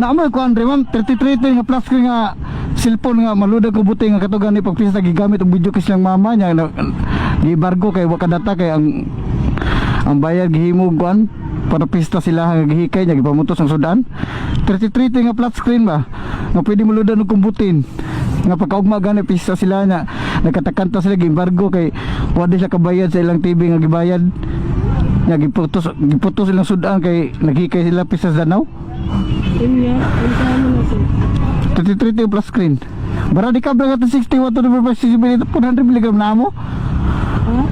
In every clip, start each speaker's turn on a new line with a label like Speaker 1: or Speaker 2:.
Speaker 1: Naamay ko Andre man 33 nga plus screen nga cellphone nga maludag ko buti nga katugan ni pagpista gigamit og video kis lang mama nya gibargo kay wa ka data kay ang bayad gihimog kuan para pista sila nga gihikay nya gipamutos ang sudan 33 nga flat screen ba nga pwede maludag og kumbutin nga pagkaugma gani pista sila nya nagkatakanta sila giembargo kay wa di sila kabayad sa ilang TV nga gibayad nya giputos ilang sudan kay naghikay sila pista sa Danau.
Speaker 2: Inya, ang na sir.
Speaker 1: 33 plus screen. Bara di ka bra 60 watt to 400 mg na mo.
Speaker 2: Ha?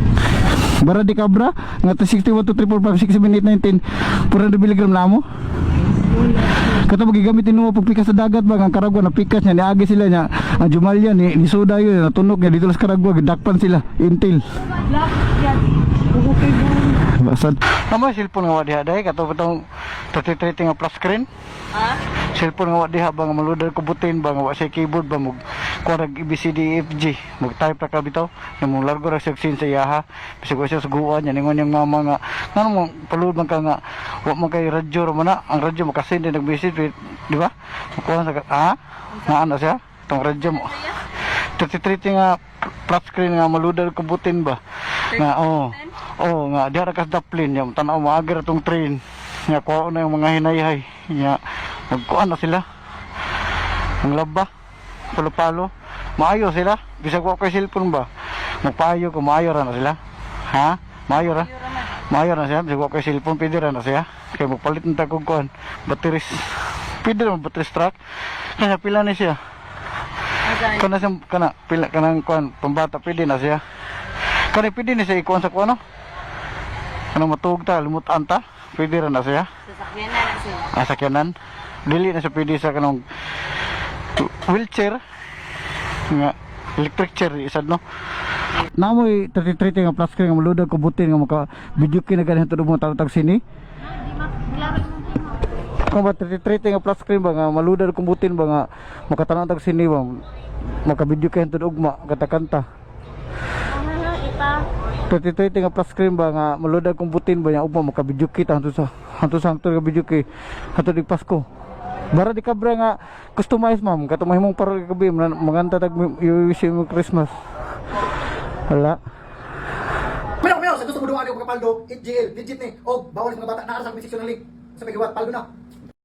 Speaker 1: Bara di ka bra nga 60 watt to 345 6 19 400 mg na mo. Kato magigamit mo pagpikas sa dagat ba ang Karagwa na pikas niya niagi sila niya ang Jumalya ni Suda yun natunog niya dito sa Karagwa gidakpan sila Intel.
Speaker 2: Black yan. Okay ba?
Speaker 1: Basad. Tama cellphone nga wa diha dai kato patong 33 nga plus screen.
Speaker 2: Ha?
Speaker 1: Cellphone nga wa diha ba nga maludar ko butin ba nga wa sa keyboard ba mug kuan ABCDEFG mug type ra ka bitaw nga mong largo ra sa scene sa iyaha bisag wa siya suguan nya ningon yang mama nga ngano mo palud man ka nga wa man kay radyo ra man ang radyo makasend nag message di ba kuan sa naano siya tong radyo mo 33 nga flat screen nga maludar ko butin ba nga nga diha ra kas daplin nya tan-aw maager tong train nya kuha na yung mga hinayhay nya magkuan na sila ang laba palo-palo maayo sila bisag wa kay cellphone ba magpaayo ko maayo ra na sila ha maayo na siya bisag wa kay cellphone pwede ra na siya kay magpalit na tagog kuan batteries pwede ra batteries truck kaya pila na siya kana pila kanang kuan pambata pwede na siya kana pwede na siya ikuan sa kuan no kanang matug ta limutan ta pwede ra na siya
Speaker 2: Sasakyanan na siya.
Speaker 1: sakyanan dili na siya pwede sa kanong wheelchair nga electric chair isad no namoy 33 nga plus screen nga maludag ko butin nga maka video kinagahan tudog mo tawag sini kung ba 33 nga plus screen ba nga maludag ko butin ba nga makatanaw tag sini ba maka video kayan tudog ma kanta-kanta 33 nga plus screen ba nga maludag kong butin ba nya ugma maka video kita hanto sa nga video kay hanto dig Pasko. Bara di kabra nga customize ma'am kato mahimong parol gabi maganta tag wish mo Christmas. Wala.
Speaker 3: Pero sa gusto mo duwa ni Paldo, GL, legit ni. Og bawal sa mga bata na sa section ng link. Sa may giwat Paldo na.